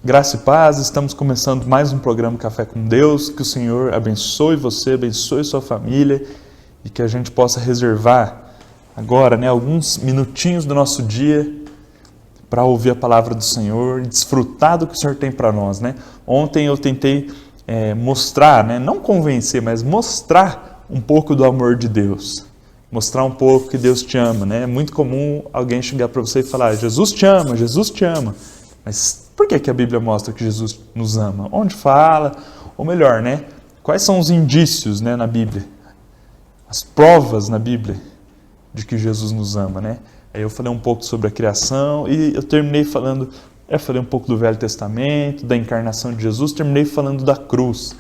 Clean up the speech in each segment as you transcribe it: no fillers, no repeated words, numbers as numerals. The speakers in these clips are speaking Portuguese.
Graça e paz, estamos começando mais um programa Café com Deus. Que o Senhor abençoe você, abençoe sua família e que a gente possa reservar agora, alguns minutinhos do nosso dia para ouvir a palavra do Senhor e desfrutar do que o Senhor tem para nós. Ontem eu tentei mostrar, não convencer, mas mostrar um pouco do amor de Deus. Mostrar um pouco que Deus te ama. É muito comum alguém chegar para você e falar: Jesus te ama, Jesus te ama. Mas por que a Bíblia mostra que Jesus nos ama? Onde fala? Ou melhor, quais são os indícios na Bíblia? As provas na Bíblia de que Jesus nos ama, Aí eu falei um pouco sobre a criação e eu terminei falando, falei um pouco do Velho Testamento, da encarnação de Jesus, terminei falando da cruz.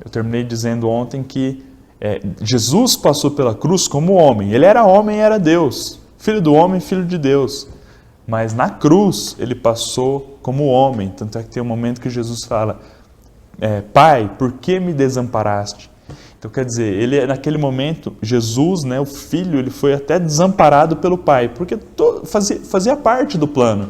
Eu terminei dizendo ontem que Jesus passou pela cruz como homem. Ele era homem e era Deus. Filho do homem, filho de Deus. Mas na cruz ele passou como homem. Tanto é que tem um momento que Jesus fala: Pai, por que me desamparaste? Então quer dizer, ele naquele momento, Jesus, o Filho, ele foi até desamparado pelo Pai. Porque fazia parte do plano.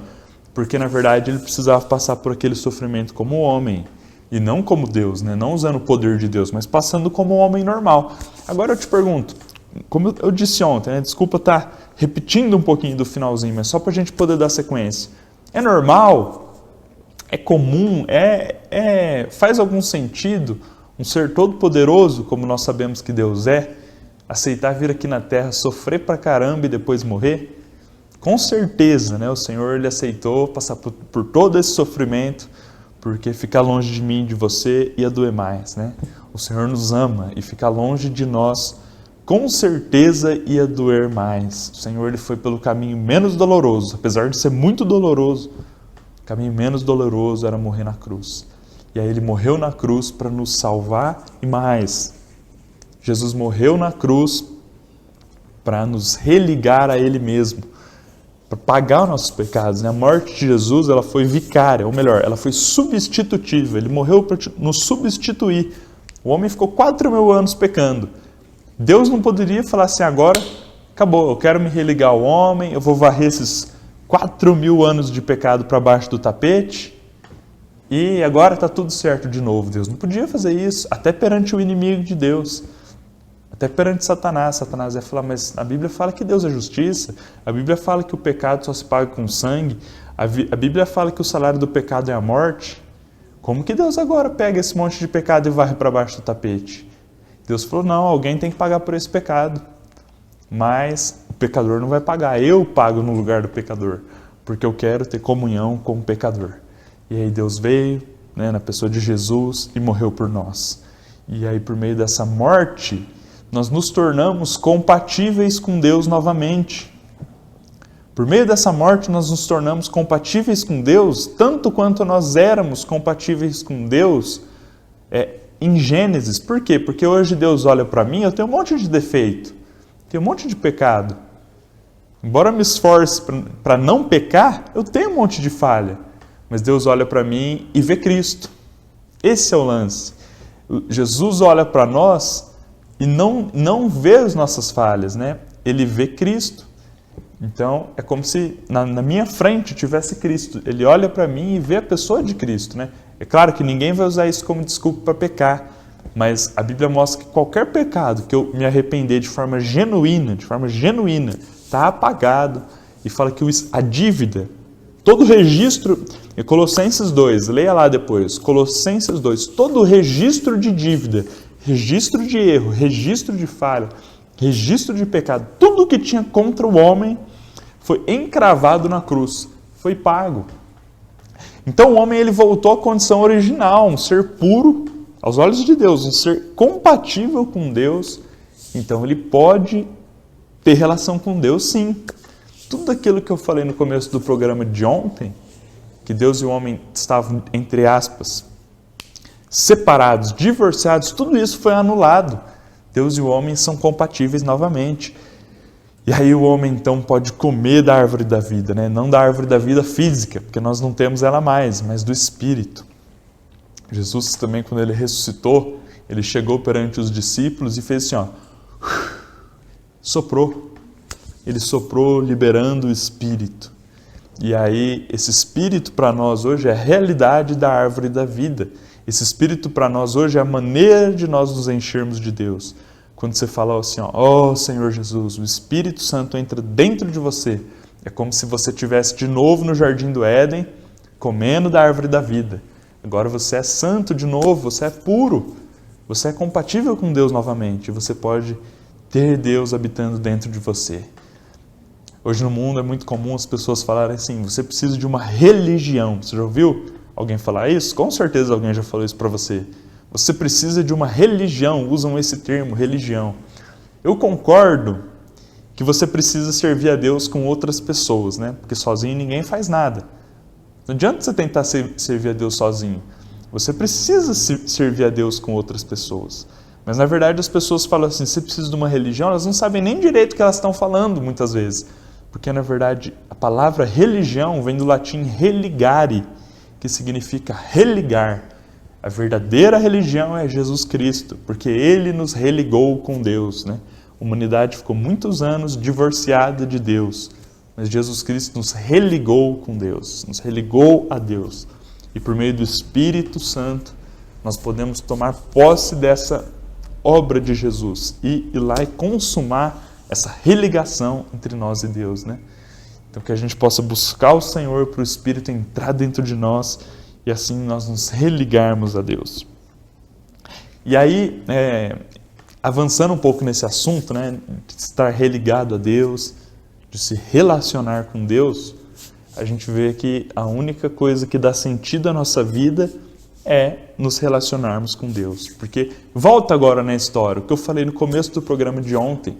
Porque na verdade ele precisava passar por aquele sofrimento como homem. E não como Deus, não usando o poder de Deus, mas passando como um homem normal. Agora eu te pergunto, como eu disse ontem, desculpa estar repetindo um pouquinho do finalzinho, mas só para a gente poder dar sequência. É normal? É comum? Faz algum sentido um ser todo poderoso, como nós sabemos que Deus aceitar vir aqui na Terra, sofrer pra caramba e depois morrer? Com certeza, o Senhor ele aceitou passar por todo esse sofrimento, porque ficar longe de mim e de você ia doer mais, O Senhor nos ama e ficar longe de nós, com certeza ia doer mais. O Senhor ele foi pelo caminho menos doloroso, apesar de ser muito doloroso. O caminho menos doloroso era morrer na cruz. E aí ele morreu na cruz para nos salvar e mais. Jesus morreu na cruz para nos religar a Ele mesmo, para pagar os nossos pecados. A morte de Jesus ela foi vicária, ou melhor, ela foi substitutiva. Ele morreu para nos substituir. O homem ficou 4.000 anos pecando. Deus não poderia falar assim: agora acabou, eu quero me religar ao homem, eu vou varrer esses 4.000 anos de pecado para baixo do tapete e agora está tudo certo de novo. Deus não podia fazer isso, até perante o inimigo de Deus. Até perante Satanás. Satanás ia falar: mas a Bíblia fala que Deus é justiça, a Bíblia fala que o pecado só se paga com sangue, a Bíblia fala que o salário do pecado é a morte. Como que Deus agora pega esse monte de pecado e varre para baixo do tapete? Deus falou: não, alguém tem que pagar por esse pecado. Mas o pecador não vai pagar, eu pago no lugar do pecador, porque eu quero ter comunhão com o pecador. E aí Deus veio, na pessoa de Jesus, e morreu por nós. E aí por meio dessa morte, nós nos tornamos compatíveis com Deus novamente. Por meio dessa morte, nós nos tornamos compatíveis com Deus, tanto quanto nós éramos compatíveis com Deus em Gênesis. Por quê? Porque hoje Deus olha para mim, eu tenho um monte de defeito, tenho um monte de pecado. Embora eu me esforce para não pecar, eu tenho um monte de falha. Mas Deus olha para mim e vê Cristo. Esse é o lance. Jesus olha para nós e não vê as nossas falhas, Ele vê Cristo. Então, é como se na minha frente tivesse Cristo. Ele olha para mim e vê a pessoa de Cristo, É claro que ninguém vai usar isso como desculpa para pecar, mas a Bíblia mostra que qualquer pecado que eu me arrepender de forma genuína, está apagado. E fala que a dívida, todo o registro, Colossenses 2, leia lá depois, Colossenses 2, todo o registro de dívida, registro de erro, registro de falha, registro de pecado, tudo que tinha contra o homem foi encravado na cruz, foi pago. Então o homem ele voltou à condição original, um ser puro aos olhos de Deus, um ser compatível com Deus. Então ele pode ter relação com Deus, sim. Tudo aquilo que eu falei no começo do programa de ontem, que Deus e o homem estavam, entre aspas, separados, divorciados, tudo isso foi anulado. Deus e o homem são compatíveis novamente. E aí o homem então pode comer da árvore da vida, Não da árvore da vida física, porque nós não temos ela mais, mas do Espírito. Jesus também, quando ele ressuscitou, ele chegou perante os discípulos e fez assim, soprou. Ele soprou liberando o Espírito. E aí, esse Espírito para nós hoje é a realidade da árvore da vida. Esse Espírito para nós hoje é a maneira de nós nos enchermos de Deus. Quando você fala assim, ó Senhor Jesus, o Espírito Santo entra dentro de você. É como se você estivesse de novo no Jardim do Éden, comendo da árvore da vida. Agora você é santo de novo, você é puro. Você é compatível com Deus novamente. Você pode ter Deus habitando dentro de você. Hoje no mundo é muito comum as pessoas falarem assim, você precisa de uma religião. Você já ouviu alguém falar isso? Com certeza alguém já falou isso para você. Você precisa de uma religião, usam esse termo, religião. Eu concordo que você precisa servir a Deus com outras pessoas, né? Porque sozinho ninguém faz nada. Não adianta você tentar servir a Deus sozinho. Você precisa servir a Deus com outras pessoas. Mas na verdade as pessoas falam assim, você precisa de uma religião, elas não sabem nem direito o que elas estão falando muitas vezes. Porque, na verdade, a palavra religião vem do latim religare, que significa religar. A verdadeira religião é Jesus Cristo, porque Ele nos religou com Deus, né? A humanidade ficou muitos anos divorciada de Deus, mas Jesus Cristo nos religou com Deus, nos religou a Deus. E por meio do Espírito Santo, nós podemos tomar posse dessa obra de Jesus e ir lá e consumar essa religação entre nós e Deus, né? Então que a gente possa buscar o Senhor para o Espírito entrar dentro de nós e assim nós nos religarmos a Deus. E aí, avançando um pouco nesse assunto, né, de estar religado a Deus, de se relacionar com Deus, a gente vê que a única coisa que dá sentido à nossa vida é nos relacionarmos com Deus. Porque, volta agora na história, o que eu falei no começo do programa de ontem,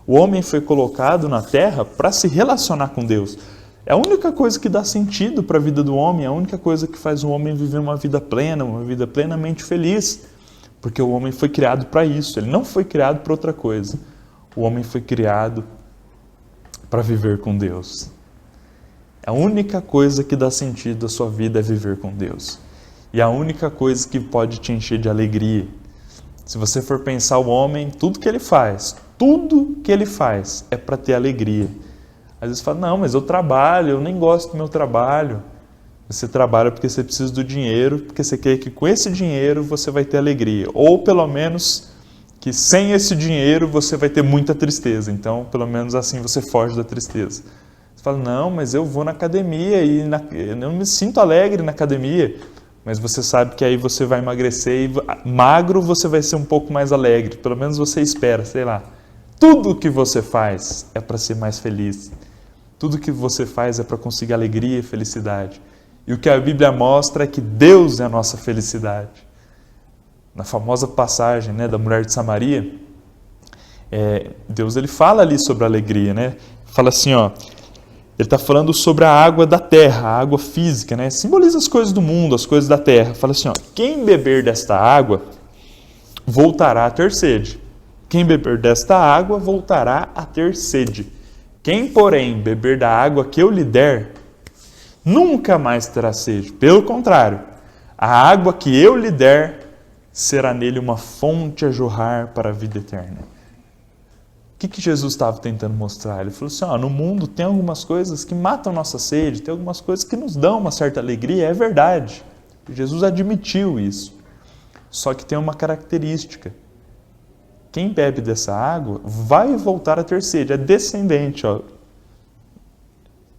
o homem foi colocado na terra para se relacionar com Deus. É a única coisa que dá sentido para a vida do homem, é a única coisa que faz o homem viver uma vida plena, uma vida plenamente feliz. Porque o homem foi criado para isso, ele não foi criado para outra coisa. O homem foi criado para viver com Deus. A única coisa que dá sentido à sua vida é viver com Deus. E a única coisa que pode te encher de alegria. Se você for pensar o homem, tudo que ele faz é para ter alegria. Às vezes fala, não, mas eu trabalho, eu nem gosto do meu trabalho. Você trabalha porque você precisa do dinheiro, porque você quer que com esse dinheiro você vai ter alegria. Ou pelo menos que sem esse dinheiro você vai ter muita tristeza. Então, pelo menos assim você foge da tristeza. Você fala, não, mas eu vou na academia e eu não me sinto alegre na academia. Mas você sabe que aí você vai emagrecer e magro você vai ser um pouco mais alegre. Pelo menos você espera, sei lá. Tudo que você faz é para ser mais feliz. Tudo que você faz é para conseguir alegria e felicidade. E o que a Bíblia mostra é que Deus é a nossa felicidade. Na famosa passagem, né, da mulher de Samaria, Deus ele fala ali sobre a alegria, né? Fala assim, ó, ele está falando sobre a água da terra, a água física, né? Simboliza as coisas do mundo, as coisas da terra. Fala assim, ó, quem beber desta água voltará a ter sede. Quem beber desta água voltará a ter sede. Quem, porém, beber da água que eu lhe der, nunca mais terá sede. Pelo contrário, a água que eu lhe der será nele uma fonte a jorrar para a vida eterna. O que Jesus estava tentando mostrar? Ele falou assim, ó, no mundo tem algumas coisas que matam nossa sede, tem algumas coisas que nos dão uma certa alegria, é verdade. Jesus admitiu isso. Só que tem uma característica. Quem bebe dessa água vai voltar a ter sede, é descendente, ó.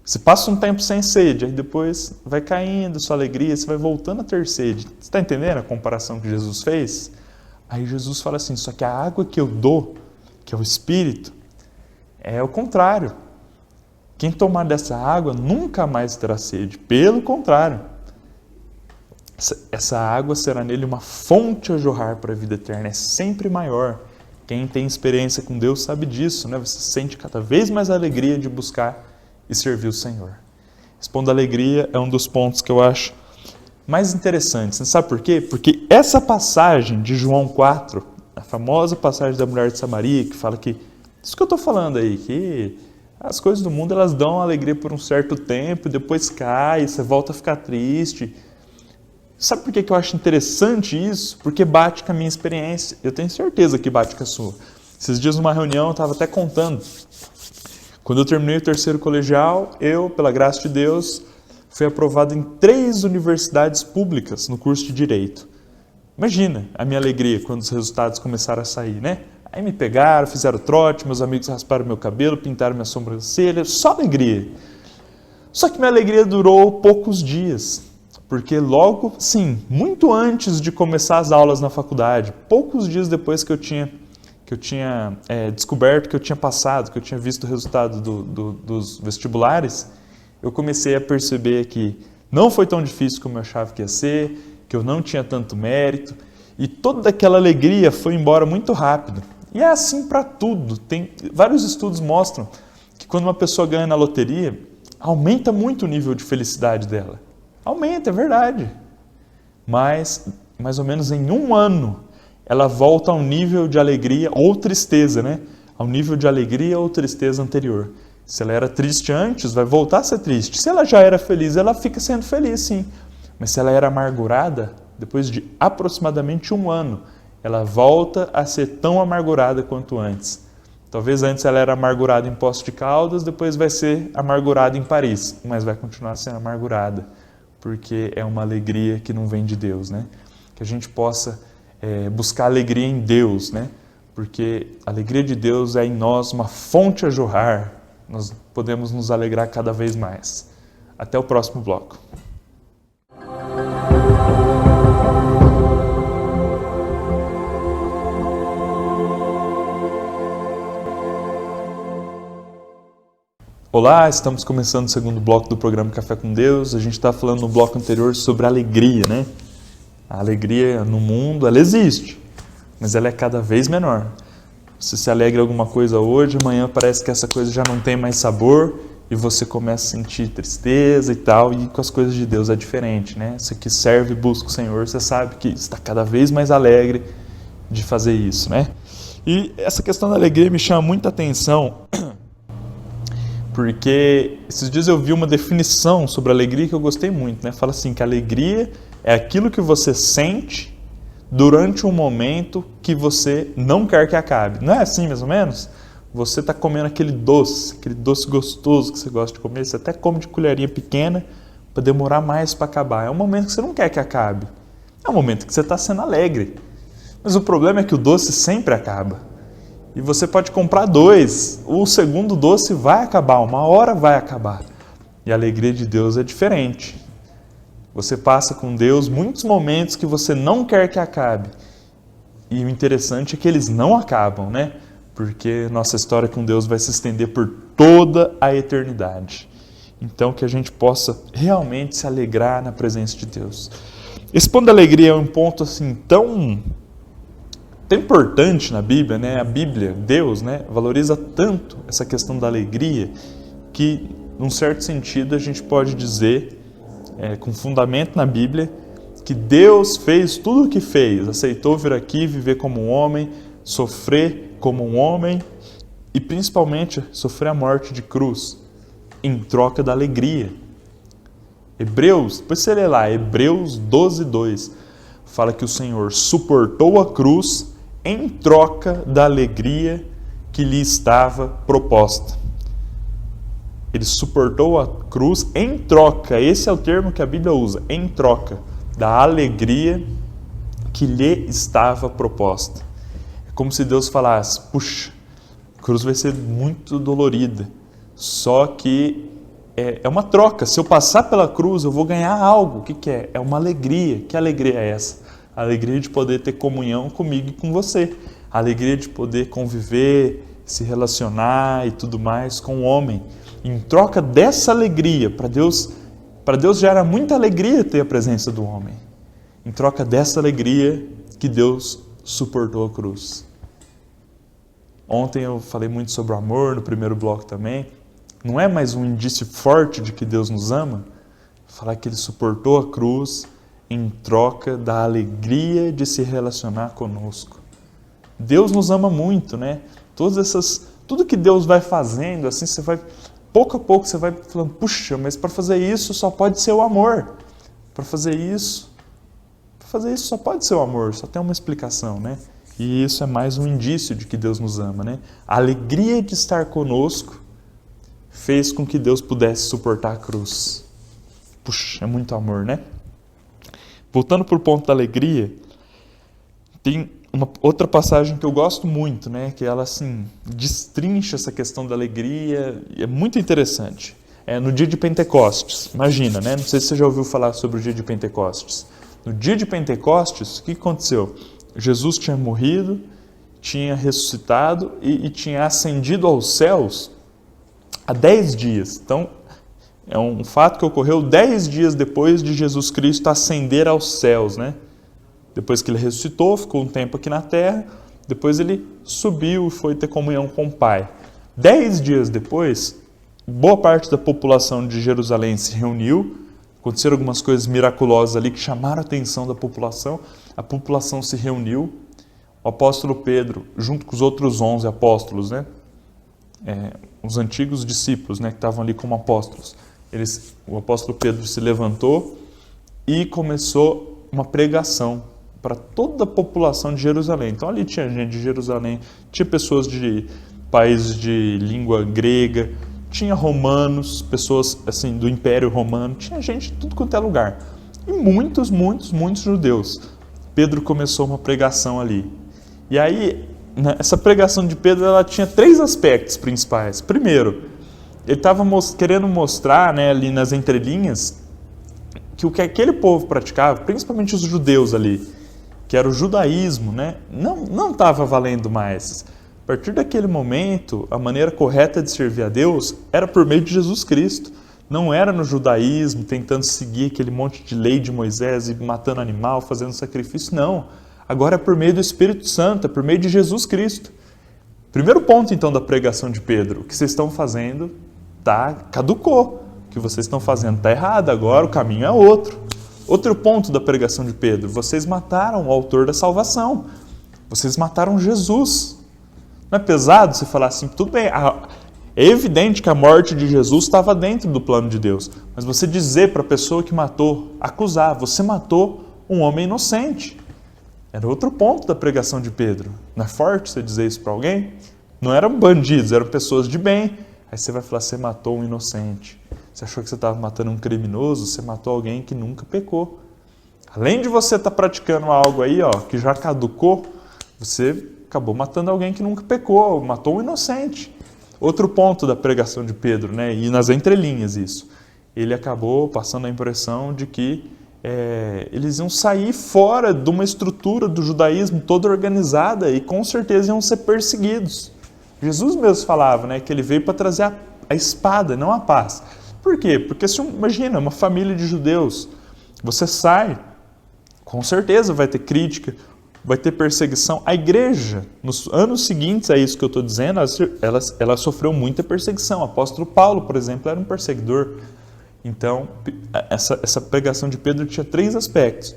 Você passa um tempo sem sede, aí depois vai caindo sua alegria, você vai voltando a ter sede. Você está entendendo a comparação que Jesus fez? Aí Jesus fala assim, só que a água que eu dou, que é o Espírito, é o contrário. Quem tomar dessa água nunca mais terá sede. Pelo contrário, essa água será nele uma fonte a jorrar para a vida eterna, é sempre maior. Quem tem experiência com Deus sabe disso, né? Você sente cada vez mais a alegria de buscar e servir o Senhor. Esse ponto da alegria é um dos pontos que eu acho mais interessantes. Você sabe por quê? Porque essa passagem de João 4, a famosa passagem da mulher de Samaria, que fala que, isso que eu estou falando aí, que as coisas do mundo elas dão alegria por um certo tempo, depois cai, você volta a ficar triste. Sabe por que eu acho interessante isso? Porque bate com a minha experiência. Eu tenho certeza que bate com a sua. Esses dias numa reunião eu estava até contando Quando eu terminei o terceiro colegial, eu, pela graça de Deus, fui aprovado em 3 universidades públicas no curso de Direito. Imagina a minha alegria quando os resultados começaram a sair, né? Aí me pegaram, fizeram trote, meus amigos rasparam meu cabelo, pintaram minha sobrancelha, só alegria. Só que minha alegria durou poucos dias, porque logo, sim, muito antes de começar as aulas na faculdade, poucos dias depois que eu tinha descoberto que eu tinha passado, que eu tinha visto o resultado dos vestibulares, eu comecei a perceber que não foi tão difícil como eu achava que ia ser, que eu não tinha tanto mérito, e toda aquela alegria foi embora muito rápido. E é assim para tudo. Vários estudos mostram que quando uma pessoa ganha na loteria, aumenta muito o nível de felicidade dela. Aumenta, é verdade. Mas, mais ou menos em 1 ano, ela volta a um nível de alegria ou tristeza, né? Ao nível de alegria ou tristeza anterior. Se ela era triste antes, vai voltar a ser triste. Se ela já era feliz, ela fica sendo feliz, sim. Mas se ela era amargurada, depois de aproximadamente 1 ano, ela volta a ser tão amargurada quanto antes. Talvez antes ela era amargurada em Poços de Caldas, depois vai ser amargurada em Paris, mas vai continuar sendo amargurada, porque é uma alegria que não vem de Deus, né? Que a gente possa buscar alegria em Deus, né? Porque a alegria de Deus é em nós uma fonte a jorrar, nós podemos nos alegrar cada vez mais. Até o próximo bloco. Olá, estamos começando o segundo bloco do programa Café com Deus. A gente está falando no bloco anterior sobre alegria, né? A alegria no mundo, ela existe, mas ela é cada vez menor. Você se alegra em alguma coisa hoje, amanhã parece que essa coisa já não tem mais sabor e você começa a sentir tristeza e tal, e com as coisas de Deus é diferente, né? Você que serve e busca o Senhor, você sabe que está cada vez mais alegre de fazer isso, né? E essa questão da alegria me chama muita atenção, porque esses dias eu vi uma definição sobre alegria que eu gostei muito, né? Fala assim, que alegria é aquilo que você sente durante um momento que você não quer que acabe. Não é assim, mais ou menos? Você está comendo aquele doce gostoso que você gosta de comer, você até come de colherinha pequena para demorar mais para acabar. É um momento que você não quer que acabe. É um momento que você está sendo alegre. Mas o problema é que o doce sempre acaba. E você pode comprar 2, o segundo doce vai acabar, uma hora vai acabar. E a alegria de Deus é diferente. Você passa com Deus muitos momentos que você não quer que acabe. E o interessante é que eles não acabam, né? Porque nossa história com Deus vai se estender por toda a eternidade. Então que a gente possa realmente se alegrar na presença de Deus. Esse ponto da alegria é um ponto assim tão importante na Bíblia, né? A Bíblia, Deus, né, valoriza tanto essa questão da alegria que, num certo sentido, a gente pode dizer, com fundamento na Bíblia, que Deus fez tudo o que fez, aceitou vir aqui, viver como um homem, sofrer como um homem e, principalmente, sofrer a morte de cruz em troca da alegria. Hebreus, depois você lê lá, Hebreus 12:2, fala que o Senhor suportou a cruz em troca da alegria que lhe estava proposta. Ele suportou a cruz em troca, esse é o termo que a Bíblia usa, em troca da alegria que lhe estava proposta. É como se Deus falasse, puxa, a cruz vai ser muito dolorida, só que é uma troca, se eu passar pela cruz eu vou ganhar algo. O que é? É uma alegria. Que alegria é essa? A alegria de poder ter comunhão comigo e com você. A alegria de poder conviver, se relacionar e tudo mais com o homem. Em troca dessa alegria, para Deus já era muita alegria ter a presença do homem. Em troca dessa alegria que Deus suportou a cruz. Ontem eu falei muito sobre o amor, no primeiro bloco também. Não é mais um indício forte de que Deus nos ama? Falar que Ele suportou a cruz em troca da alegria de se relacionar conosco. Deus nos ama muito, né? Tudo que Deus vai fazendo, assim, pouco a pouco você vai falando, puxa, mas para fazer isso só pode ser o amor. Para fazer isso só pode ser o amor, só tem uma explicação, né? E isso é mais um indício de que Deus nos ama, né? A alegria de estar conosco fez com que Deus pudesse suportar a cruz. Puxa, é muito amor, né? Voltando para o ponto da alegria, tem uma outra passagem que eu gosto muito, né? Que ela assim destrincha essa questão da alegria, e é muito interessante. É no dia de Pentecostes, imagina, né? Não sei se você já ouviu falar sobre o dia de Pentecostes. No dia de Pentecostes, o que aconteceu? Jesus tinha morrido, tinha ressuscitado e tinha ascendido aos céus há 10 dias. Então, é um fato que ocorreu 10 dias depois de Jesus Cristo ascender aos céus, né? Depois que ele ressuscitou, ficou um tempo aqui na terra, depois ele subiu e foi ter comunhão com o Pai. 10 dias depois, boa parte da população de Jerusalém se reuniu, aconteceram algumas coisas miraculosas ali que chamaram a atenção da população, a população se reuniu, o apóstolo Pedro, junto com os outros 11 apóstolos, né? Os antigos discípulos, né, que estavam ali como apóstolos, o apóstolo Pedro se levantou e começou uma pregação para toda a população de Jerusalém. Então ali tinha gente de Jerusalém, tinha pessoas de países de língua grega, tinha romanos, pessoas assim do Império Romano, tinha gente de tudo quanto é lugar. E muitos judeus. Pedro começou uma pregação ali. E aí, essa pregação de Pedro, ela tinha 3 aspectos principais. Primeiro, ele estava querendo mostrar, né, ali nas entrelinhas, que o que aquele povo praticava, principalmente os judeus ali, que era o judaísmo, né, não estava valendo mais. A partir daquele momento, a maneira correta de servir a Deus era por meio de Jesus Cristo. Não era no judaísmo, tentando seguir aquele monte de lei de Moisés e matando animal, fazendo sacrifício. Não. Agora é por meio do Espírito Santo, é por meio de Jesus Cristo. Primeiro ponto, então, da pregação de Pedro. O que vocês estão fazendo caducou. O que vocês estão fazendo está errado. Agora o caminho é outro. Outro ponto da pregação de Pedro. Vocês mataram o autor da salvação. Vocês mataram Jesus. Não é pesado você falar assim, tudo bem, é evidente que a morte de Jesus estava dentro do plano de Deus, mas você dizer para a pessoa que matou, acusar, você matou um homem inocente. Era outro ponto da pregação de Pedro. Não é forte você dizer isso para alguém? Não eram bandidos, eram pessoas de bem. Aí você vai falar, você matou um inocente. Você achou que você estava matando um criminoso, você matou alguém que nunca pecou. Além de você estar praticando algo aí, que já caducou, você acabou matando alguém que nunca pecou, matou um inocente. Outro ponto da pregação de Pedro, né, e nas entrelinhas isso, ele acabou passando a impressão de que eles iam sair fora de uma estrutura do judaísmo toda organizada e com certeza iam ser perseguidos. Jesus mesmo falava, né, que ele veio para trazer a espada, não a paz. Por quê? Porque imagina, uma família de judeus, você sai, com certeza vai ter crítica, vai ter perseguição. A igreja, nos anos seguintes a isso que eu estou dizendo, ela sofreu muita perseguição. O apóstolo Paulo, por exemplo, era um perseguidor. Então, essa pregação de Pedro tinha 3 aspectos.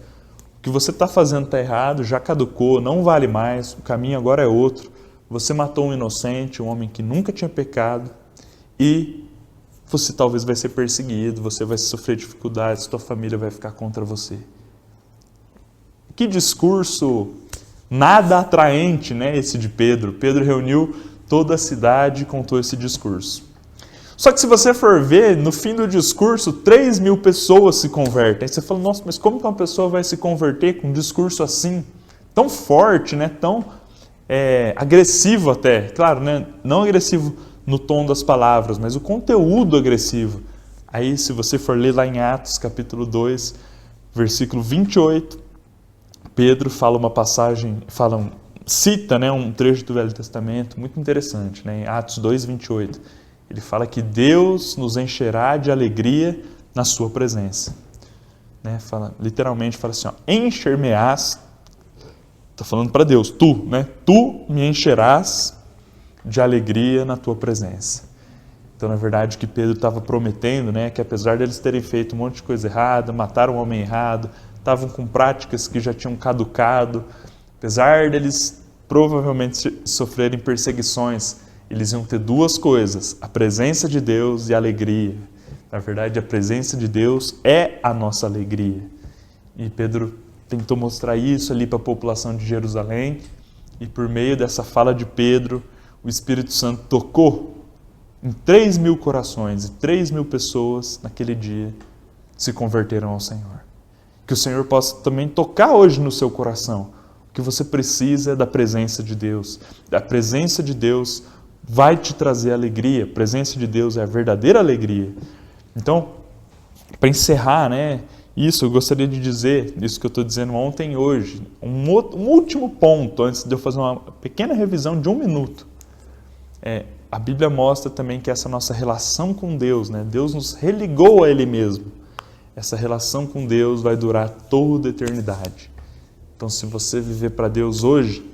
O que você está fazendo está errado, já caducou, não vale mais, o caminho agora é outro. Você matou um inocente, um homem que nunca tinha pecado, e você talvez vai ser perseguido, você vai sofrer dificuldades, sua família vai ficar contra você. Que discurso nada atraente, né, esse de Pedro. Pedro reuniu toda a cidade e contou esse discurso. Só que se você for ver, no fim do discurso, 3.000 pessoas se convertem. Aí você fala, nossa, mas como que uma pessoa vai se converter com um discurso assim? Tão forte, né, tão agressivo até. Claro, né, não agressivo no tom das palavras, mas o conteúdo agressivo. Aí se você for ler lá em Atos, capítulo 2, versículo 28, Pedro fala uma passagem, cita, né, um trecho do Velho Testamento muito interessante, né, em Atos 2, 28. Ele fala que Deus nos encherá de alegria na sua presença. Né, literalmente fala assim, encher-me-ás, está falando para Deus, tu me encherás de alegria na tua presença. Então, na verdade, o que Pedro estava prometendo, né, que apesar deles terem feito um monte de coisa errada, mataram um homem errado, estavam com práticas que já tinham caducado, apesar deles provavelmente sofrerem perseguições, eles iam ter 2 coisas, a presença de Deus e a alegria. Na verdade, a presença de Deus é a nossa alegria. E Pedro tentou mostrar isso ali para a população de Jerusalém, e por meio dessa fala de Pedro, o Espírito Santo tocou em 3.000 corações e 3.000 pessoas naquele dia se converteram ao Senhor. Que o Senhor possa também tocar hoje no seu coração. O que você precisa é da presença de Deus. A presença de Deus vai te trazer alegria. A presença de Deus é a verdadeira alegria. Então, para encerrar, isso eu gostaria de dizer, isso que eu estou dizendo ontem e hoje, um último ponto, antes de eu fazer uma pequena revisão de 1 minuto. A Bíblia mostra também que essa nossa relação com Deus, Deus nos religou a Ele mesmo. Essa relação com Deus vai durar toda a eternidade. Então, se você viver para Deus hoje,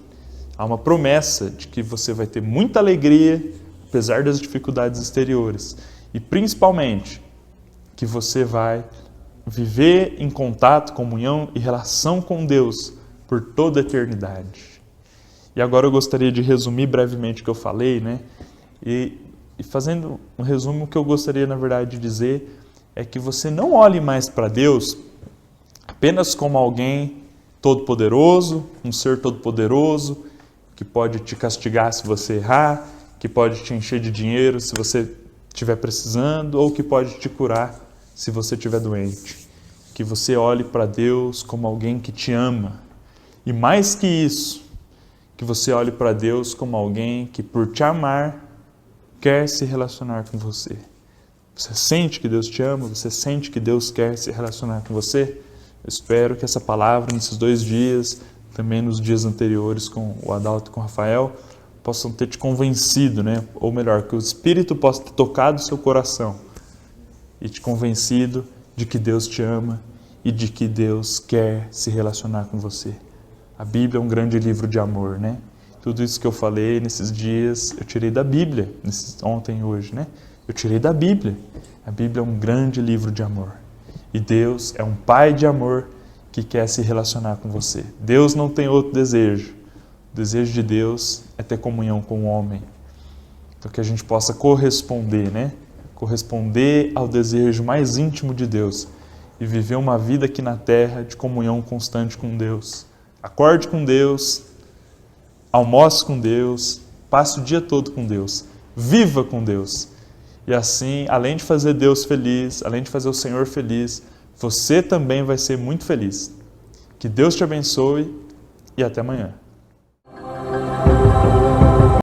há uma promessa de que você vai ter muita alegria, apesar das dificuldades exteriores. E, principalmente, que você vai viver em contato, comunhão e relação com Deus por toda a eternidade. E agora eu gostaria de resumir brevemente o que eu falei, E fazendo um resumo, o que eu gostaria, na verdade, de dizer é que você não olhe mais para Deus apenas como alguém todo-poderoso, um ser todo-poderoso, que pode te castigar se você errar, que pode te encher de dinheiro se você estiver precisando, ou que pode te curar se você estiver doente. Que você olhe para Deus como alguém que te ama. E mais que isso, que você olhe para Deus como alguém que, por te amar, quer se relacionar com você. Você sente que Deus te ama? Você sente que Deus quer se relacionar com você? Eu espero que essa palavra, nesses 2 dias, também nos dias anteriores com o Adalto e com o Rafael, possam ter te convencido, Ou melhor, que o Espírito possa ter tocado o seu coração e te convencido de que Deus te ama e de que Deus quer se relacionar com você. A Bíblia é um grande livro de amor, Tudo isso que eu falei nesses dias, eu tirei da Bíblia, ontem e hoje, Eu tirei da Bíblia. A Bíblia é um grande livro de amor. E Deus é um Pai de amor que quer se relacionar com você. Deus não tem outro desejo. O desejo de Deus é ter comunhão com o homem. Então que a gente possa corresponder, Corresponder ao desejo mais íntimo de Deus e viver uma vida aqui na terra de comunhão constante com Deus. Acorde com Deus, almoce com Deus, passe o dia todo com Deus, viva com Deus. E assim, além de fazer Deus feliz, além de fazer o Senhor feliz, você também vai ser muito feliz. Que Deus te abençoe e até amanhã.